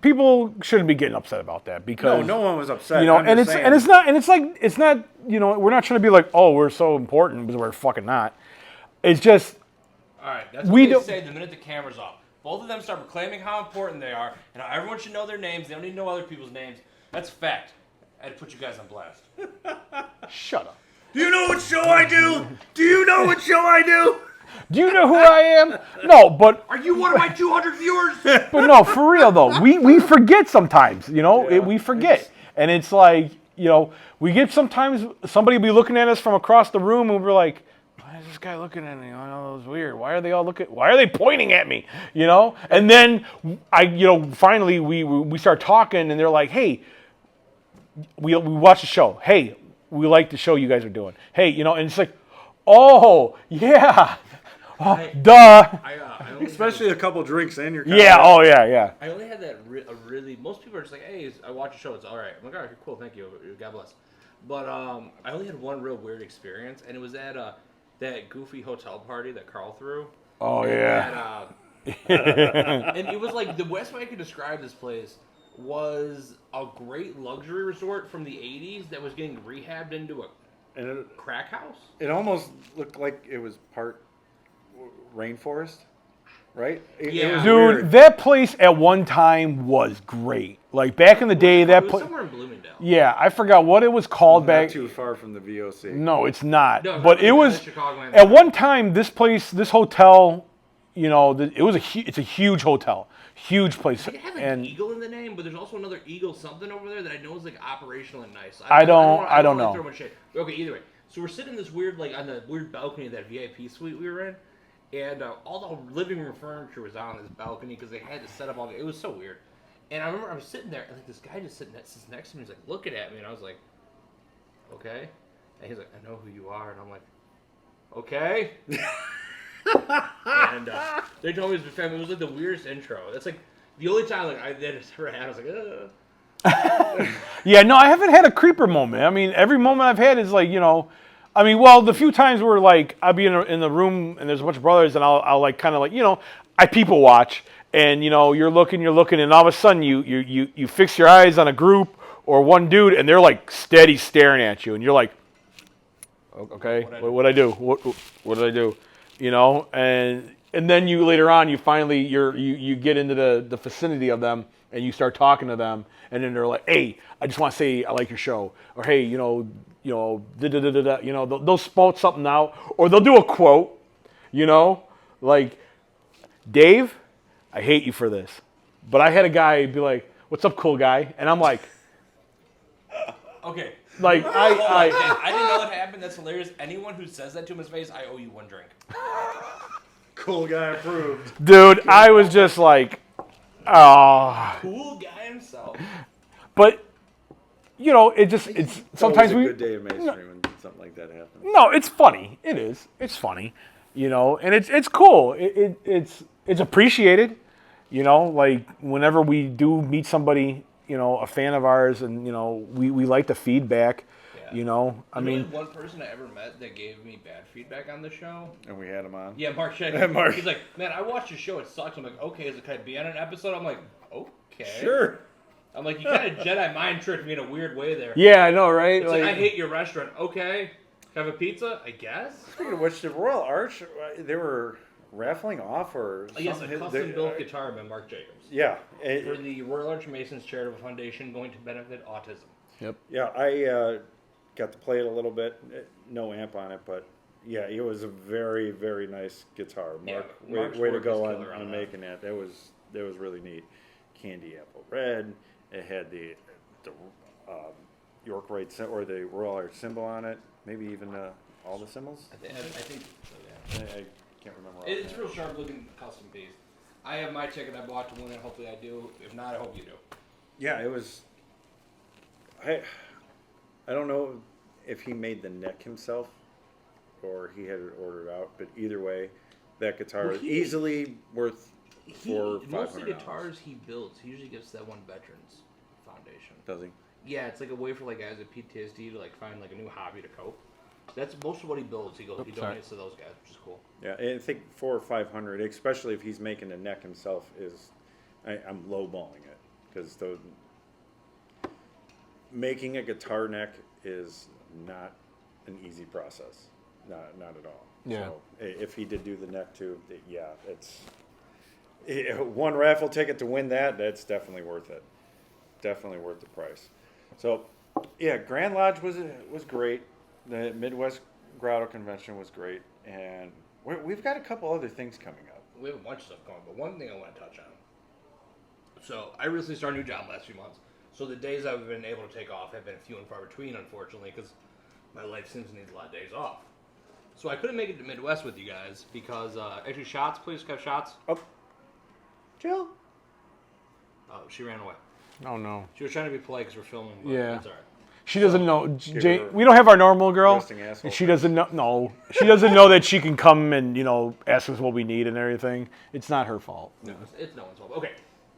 people shouldn't be getting upset about that because No one was upset. I'm and just it's saying. and it's not we're not trying to be like, oh, we're so important because we're fucking not. It's just All right, that's We what they don't- say the minute the camera's off. Both of them start proclaiming how important they are, and how everyone should know their names. They don't need to know other people's names. That's fact. I had to put you guys on blast. shut up. Do you know what show I do? Do you know what show I do? Do you know who I am? No, but Are you one of my 200 viewers? no, for real though, we forget sometimes. We forget, and it's like we get sometimes somebody will be looking at us from across the room, and we're like, why is this guy looking at me? I know it was weird. Why are they all looking? Why are they pointing at me? And then finally we start talking, and they're like, hey, we watch the show. Hey, we like the show you guys are doing. Hey, and it's like, oh yeah, duh. I only Especially a couple drinks in, you're Yeah. Oh yeah. I only had that really. Most people are just like, "Hey, I watch a show. It's all right." I'm like, "All right, cool, thank you. God bless." But I only had one real weird experience, and it was at that goofy hotel party that Carl threw. Oh yeah. And it was like the best way I could describe this place was a great luxury resort from the '80s that was getting rehabbed into a And crack house. it almost looked like it was part rainforest, right? It Yeah. was Dude, weird. that place at one time was great. Like back in the day, that It was place. somewhere in Bloomingdale. Yeah, I forgot what it was called Not back. too far from the VOC. No, it's not. No, but not it like was Chicagoland. at one time. This place, this hotel, it was it's a huge hotel, huge place, It had like and Eagle in the name, but there's also another Eagle something over there that I know is like operational and nice. I don't wanna know. throw much shade. Okay, either way. So we're sitting in this weird, on the weird balcony of that VIP suite we were in, and all the living room furniture was on this balcony because they had to set up all. It was so weird. And I remember I was sitting there, and like this guy just sits next to me. He's like looking at me, and I was like, okay. And he's like, I know who you are, and I'm like, okay. And they told me it was family. It was like the weirdest intro. That's like the only time that I ever had. I was like, ugh. yeah, no, I haven't had a creeper moment. I mean, every moment I've had is like, the few times where like I'll be in the room and there's a bunch of brothers and I'll like kind of like, I people watch and you're looking and all of a sudden you fix your eyes on a group or one dude and they're like steady staring at you and you're like, okay, what I do? What did I do? And then you later on you finally you get into the vicinity of them and you start talking to them and then they're like, hey, I just want to say I like your show, or hey, they'll spout something out, or they'll do a quote, like, Dave, I hate you for this, but I had a guy be like, what's up, cool guy, and I'm like, Okay. like I didn't know that happened. That's hilarious. Anyone who says that to him in his face, I owe you one drink. Cool guy approved. dude, I was just like, oh, Cool guy himself. but it's sometimes Always a we good day of Masonry when something like that happens. No, it's funny. It is. It's funny, and it's cool. It's appreciated, like whenever we do meet somebody, a fan of ours, and we like the feedback. Yeah. I There's mean, only one person I ever met that gave me bad feedback on the show. And we had him on. Yeah, Mark Shed. Mark. He's like, man, I watched your show. It sucks. I'm like, okay, can I be on an episode? I'm like, okay. Sure. I'm like, you kind of Jedi mind tricked me in a weird way there. Yeah, I know, right? It's like, I hate your restaurant. Okay, have a pizza, I guess. Speaking of which, the Royal Arch, they were raffling off or something. Yes, a custom-built guitar by Mark Jacobs. Yeah. For the Royal Arch Masons Charitable Foundation going to benefit autism. Yep. Yeah, I got to play it a little bit. No amp on it, but yeah, it was a very, very nice guitar. Mark, Mark's way to work go is killer on on that. making that. That was really neat. Candy apple red. It had the York Rite or the Royal Arch symbol on it. Maybe even all the symbols. I think so, yeah. I can't remember. It's real sharp looking custom piece. I have my ticket I bought to win it. Hopefully I do. If not, I hope you do. Yeah, it was. I don't know if he made the neck himself or he had it ordered out, but either way, that guitar is easily worth Most of the $500. guitars he builds, he usually gives to that one Veterans Foundation. Does he? Yeah, it's like a way for like guys with PTSD to like find like a new hobby to cope. That's most of what he builds. He donates to those guys, which is cool. Yeah, I think $400 or $500, especially if he's making the neck himself, is I'm lowballing it because making a guitar neck is not an easy process, not at all. Yeah. So if he did do the neck too, yeah, it's one raffle ticket to win that. That's definitely worth it. Definitely worth the price. So, yeah, Grand Lodge was great. The Midwest Grotto Convention was great, and we've got a couple other things coming up. We have a bunch of stuff going, but one thing I want to touch on. So I recently started a new job last few months. So the days I've been able to take off have been few and far between, unfortunately, because my life seems to need a lot of days off. So I couldn't make it to Midwest with you guys because actually, shots, please, have shots. Oh, Jill. Oh, she ran away. Oh no. She was trying to be polite because we're filming. But Yeah. It's all right. She doesn't know. Give Jane, her we don't have our normal girl, resting asshole and she doesn't know. No, she doesn't know that she can come and ask us what we need and everything. It's not her fault. No, it's no one's fault. Okay,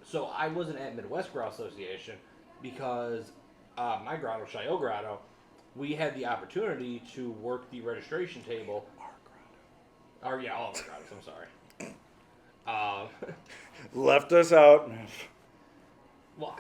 so I wasn't at Midwest Grotto Association because my grotto, Chaillot Grotto, we had the opportunity to work the registration table. All of our grottos, I'm sorry. Left us out. Well,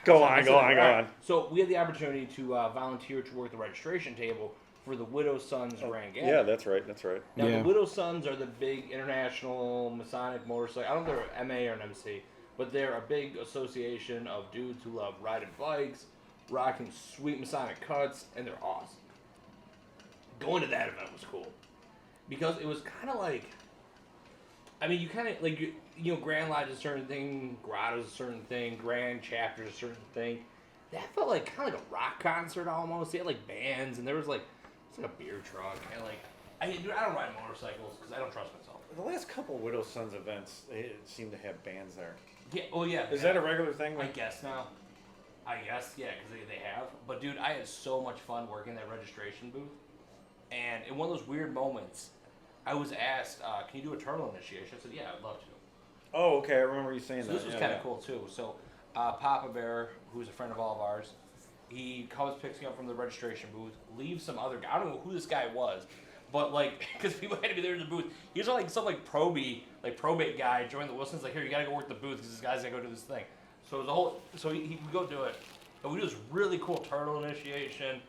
Go on. So we had the opportunity to volunteer to work the registration table for the Widow's Sons Grand Gala. Yeah, that's right. Now, Yeah. the Widow's Sons are the big international Masonic motorcycle. I don't know if they're MA or an MC, but they're a big association of dudes who love riding bikes, rocking sweet Masonic cuts, and they're awesome. Going to that event was cool because it was kind of like, I mean, you kind of like Grand Lodge is a certain thing, Grotto is a certain thing, Grand Chapter is a certain thing. That felt like kind of like a rock concert almost. They had like bands, and there was like it's like a beer truck, and like I don't ride motorcycles because I don't trust myself. The last couple Widow Sons events, they seem to have bands there. Yeah, well, yeah. Is that a regular thing? I guess now. I guess, yeah, because they have. But dude, I had so much fun working that registration booth, and in one of those weird moments, I was asked, "Can you do a turtle initiation?" I said, "Yeah, I'd love to." Oh, okay. I remember you saying So that. this was kind of cool too. So Papa Bear, who's a friend of all of ours, he comes, picks me up from the registration booth, leaves some other guy. I don't know who this guy was, but like, because people had to be there in the booth. He was like some probate guy joined the Wilsons. Like, here, you gotta go work the booth because this guy's gonna go do this thing. So it was a whole. So he would go do it, and we do this really cool turtle initiation.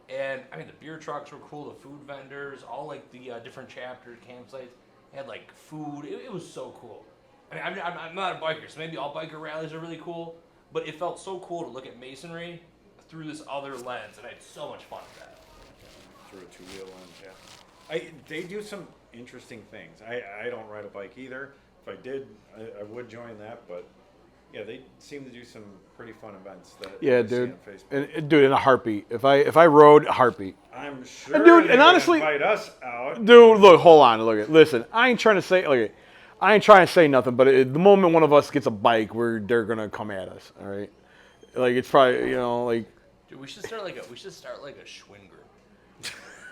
And I mean, the beer trucks were cool. The food vendors, all like the different chapters, campsites had like food. It was so cool. I mean, I'm not a biker, so maybe all biker rallies are really cool, but it felt so cool to look at Masonry through this other lens, and I had so much fun with that. Through a two-wheel lens, yeah. They do some interesting things. I don't ride a bike either. If I did, I would join that, but yeah, they seem to do some pretty fun events. That Yeah, I see dude. on Facebook. And, dude, in a heartbeat. If I rode, a heartbeat. I'm sure Dude, they and would honestly- invite us out. Dude, look, hold on, listen. I ain't trying to say nothing, but at the moment one of us gets a bike, they're gonna come at us. All right, like it's probably Dude, we should start like a Schwinn group.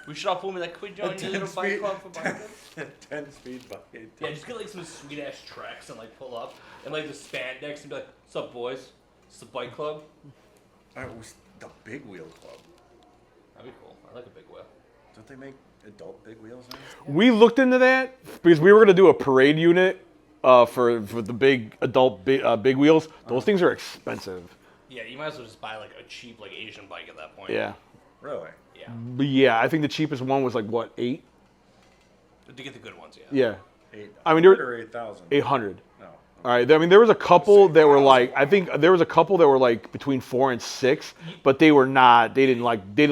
We should all pull me like, could we join your little 10 bike speed- club for bikers? 10-speed bike. Yeah, just get like some sweet ass tracks and like pull up and like the spandex and be like, "What's up, boys? It's the bike club." The Big Wheel Club. That'd be cool. I like a big wheel. Don't they make adult big wheels now? we looked into that because we were gonna do a parade unit for the big adult big wheels. Those things are expensive. Yeah, you might as well just buy like a cheap like Asian bike at that point. Yeah. Really? Yeah. But yeah, I think the cheapest one was like what, 8? To get the good ones, yeah. Yeah. 800 I mean, there- or 8,000? 800. No. All right. I mean, there was a couple that were like, I think there was a couple that were like between 4 and 6, but they were not. They didn't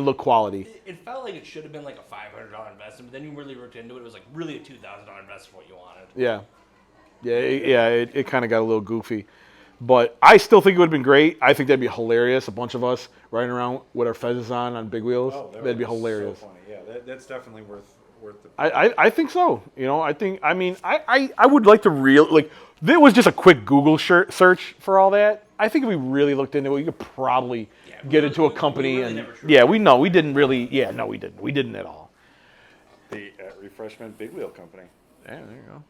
look quality. It felt like it should have been like a $500 investment, but then you really looked into it. It was like really a $2,000 investment for what you wanted. Yeah. It kind of got a little goofy, but I still think it would have been great. I think that'd be hilarious. A bunch of us riding around with our fezzes on big wheels. Oh, That'd be hilarious. So funny. Yeah, that's definitely worth the. I think so. You know, I would like to like. There was just a quick Google search for all that. I think if we really looked into it, we could probably get into a company really and never tried. yeah, we didn't really. Yeah, no, we didn't. We didn't at all. The Refreshment Big Wheel Company. Yeah, there you go.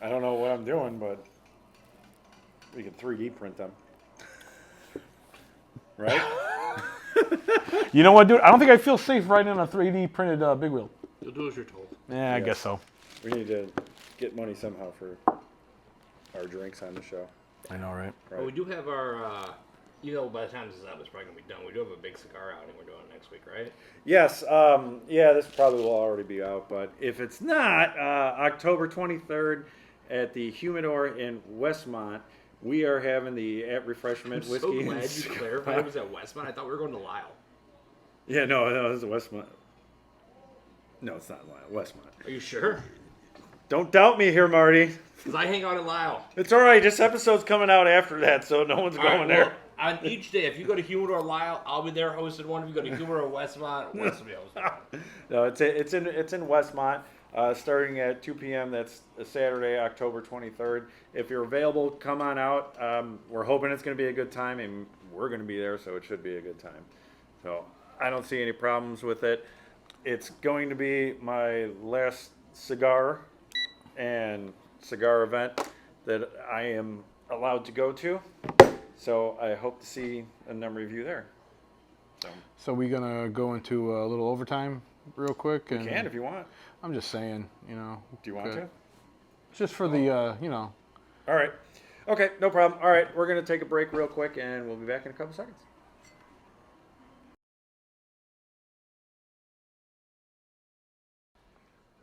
I don't know what I'm doing, but we can 3D print them. Right? You know what, dude? I don't think I feel safe riding on a 3D printed big wheel. You'll do as you're told. Yeah, I Yes. guess so. We need to get money somehow for our drinks on the show. I know, right? Right. Well, we do have our, by the time this is up, it's probably going to be done. We do have a big cigar outing we're doing next week, right? Yes, yeah, this probably will already be out, but if it's not, October 23rd at the Humidor in Westmont, we are having the at Refreshment I'm whiskey. so and glad you cigar. clarified it was at Westmont. I thought we were going to Lyle. Yeah, no, this is Westmont. No, it's not Westmont. Are you sure? Don't doubt me here, Marty. Because I hang out at Lyle. It's all right. This episode's coming out after that, so no one's All going right, there. well, on each day, if you go to Humidor Lyle, I'll be there hosting one. If you go to Humidor Westmont, Wes will be hosting one. No, it's in Westmont, starting at 2 p.m. That's Saturday, October 23rd. If you're available, come on out. We're hoping it's going to be a good time, and we're going to be there, so it should be a good time. So I don't see any problems with it. It's going to be my last cigar and cigar event that I am allowed to go to. So I hope to see a number of you there. So we gonna go into a little overtime real quick? You can if you want. I'm just saying, you know. Do you want to? Just for the, you know. All right. Okay, no problem. All right, we're going to take a break real quick, and we'll be back in a couple seconds.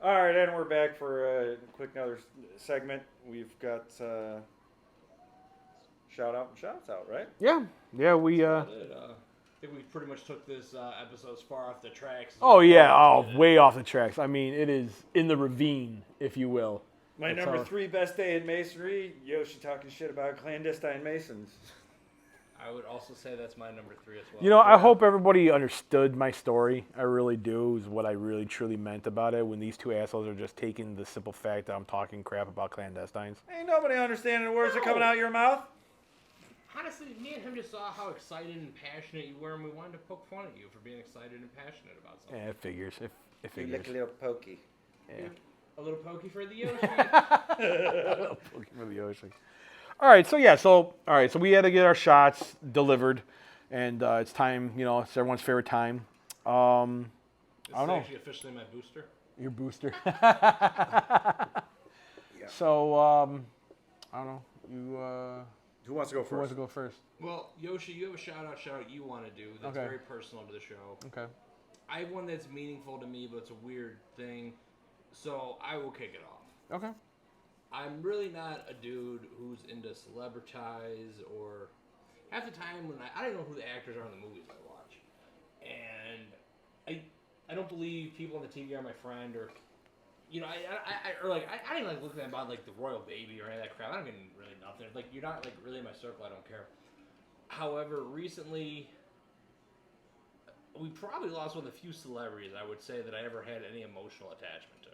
All right, and we're back for a quick another segment. We've got shout out and shouts out, right? Yeah, we. I think we pretty much took this episode as far off the tracks. Oh yeah, way off the tracks. I mean, it is in the ravine, if you will. My That's number our- 3 best day in Masonry, Yoshi talking shit about clandestine Masons. I would also say that's my number 3 as well. You know, I hope everybody understood my story. I really do, is what I really truly meant about it when these two assholes are just taking the simple fact that I'm talking crap about clandestines. Ain't nobody understanding the words that are coming out of your mouth. Honestly, me and him just saw how excited and passionate you were, and we wanted to poke fun at you for being excited and passionate about something. Yeah, it figures. It You figures. look a little pokey. Yeah. A little pokey for the Yoshi. Poking for the ocean. All right, so we had to get our shots delivered, and it's time. You know, it's everyone's favorite time. This I is don't know. actually officially my booster. Your booster. So I don't know. Who wants to go Who wants first? to go first? Well, Yoshi, you have a shout out you want to do that's Okay. very personal to the show. Okay. I have one that's meaningful to me, but it's a weird thing, so I will kick it off. Okay. I'm really not a dude who's into celebritize or half the time when I don't know who the actors are in the movies I watch, and I don't believe people on the TV are my friend or. You know, I don't even like looking at them about like the royal baby or any of that crap. I don't even really nothing. Like you're not like really in my circle. I don't care. However, recently we probably lost one of the few celebrities I would say that I ever had any emotional attachment to.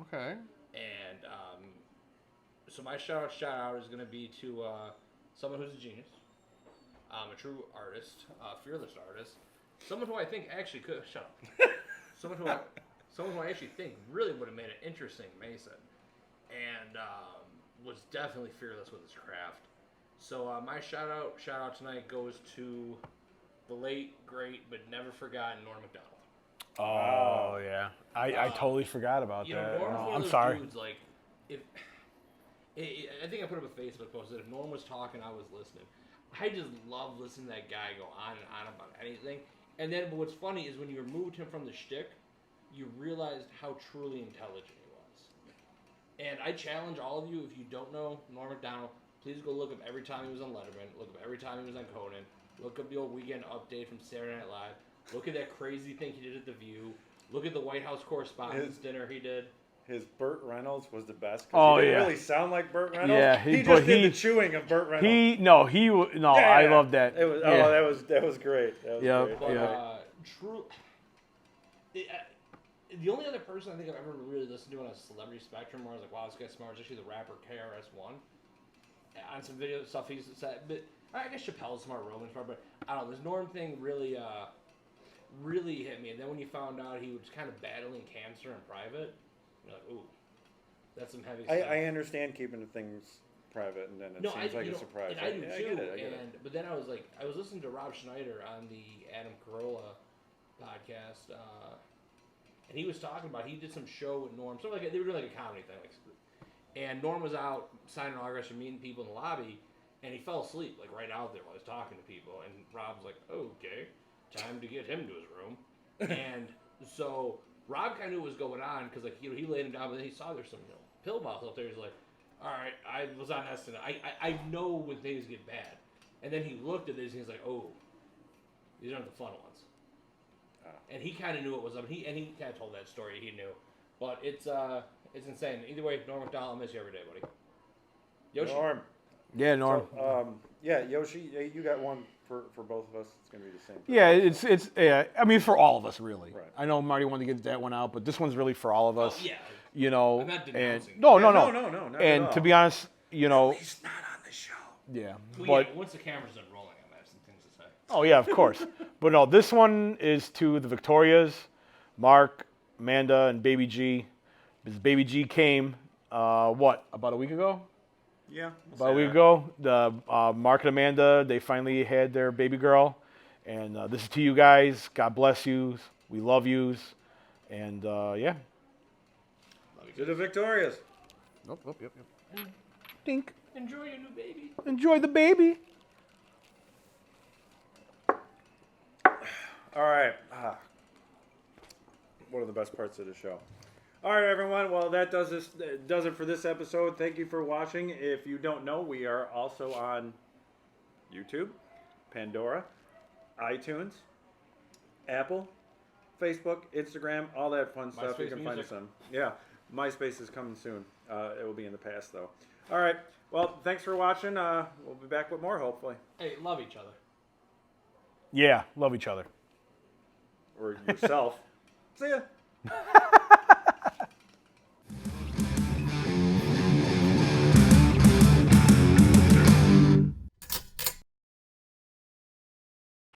Okay. And so my shout out is going to be to someone who's a genius, a true artist, fearless artist, someone who I think actually could shut up. Someone who I actually think really would have made an interesting Mason, and was definitely fearless with his craft. So my shout out tonight goes to the late, great, but never forgotten Norm Macdonald. Oh yeah, I totally forgot about You know, that. Norm's Oh, one of I'm those sorry. dudes, like, I think I put up a Facebook post that if Norm was talking, I was listening. I just love listening to that guy go on and on about anything. And then, but what's funny is when you removed him from the shtick, you realized how truly intelligent he was. And I challenge all of you, if you don't know Norm Macdonald, please go look up every time he was on Letterman, look up every time he was on Conan, look up the old Weekend Update from Saturday Night Live, look at that crazy thing he did at The View, look at the White House Correspondents' Dinner he did. His Burt Reynolds was the best. Oh, he didn't yeah. really sound like Burt Reynolds. Yeah, he just did the chewing of Burt Reynolds. I love that. It was, yeah. that was great. That was great. But the only other person I think I've ever really listened to on a celebrity spectrum where I was like, wow, this guy's smart, is actually the rapper KRS-One. On some video stuff he's said, but I guess Chappelle's smart, Rogan's smart, but I don't know, this Norm thing really hit me. And then when you found out he was kind of battling cancer in private, you're like, ooh, that's some heavy stuff. I understand keeping the things private, and then it seems like a surprise. And I do too. I get it. But then I was listening to Rob Schneider on the Adam Carolla podcast, and he was talking about, he did some show with Norm, sort of like they were doing like a comedy thing, and Norm was out signing autographs and meeting people in the lobby, and he fell asleep like right out there while he was talking to people, and Rob's like, okay, time to get him to his room, and so Rob kind of knew what was going on because like he laid him down, but then he saw there's some pill bottles up there. He's like, all right, I was on Eston. I know when things get bad, and then he looked at this and he's like, oh, these aren't the fun ones. And he kind of knew what was up. He kind of told that story. He knew, but it's insane. Either way, Norm Macdonald, I miss you every day, buddy. Yoshi. Norm. Yeah, Norm. So, Yoshi, you got one for both of us. It's gonna be the same. Yeah, it's I mean, for all of us, really. Right. I know Marty wanted to get that one out, but this one's really for all of us. Oh, yeah. You know, I'm not and denouncing. no, not and at to all. be honest, He's not on the show. yeah, Well, but yeah, once the camera's done rolling, I'm gonna have some things to say. oh yeah, of course. But no, this one is to the Victorias, Mark, Amanda, and Baby G. Because Baby G came, about a week ago? Yeah. About a week ago. The Mark and Amanda, they finally had their baby girl. And this is to you guys. God bless you. We love yous. And yeah. To the Victorias. Yep. Dink. Enjoy your new baby. Enjoy the baby. All right. One of the best parts of the show. All right, everyone. Well, that does it for this episode. Thank you for watching. If you don't know, we are also on YouTube, Pandora, iTunes, Apple, Facebook, Instagram, all that fun stuff. You MySpace can find music. us on. Yeah, MySpace is coming soon. It will be in the past, though. All right. Well, thanks for watching. We'll be back with more, hopefully. Hey, love each other. Yeah, love each other. Or yourself. See ya.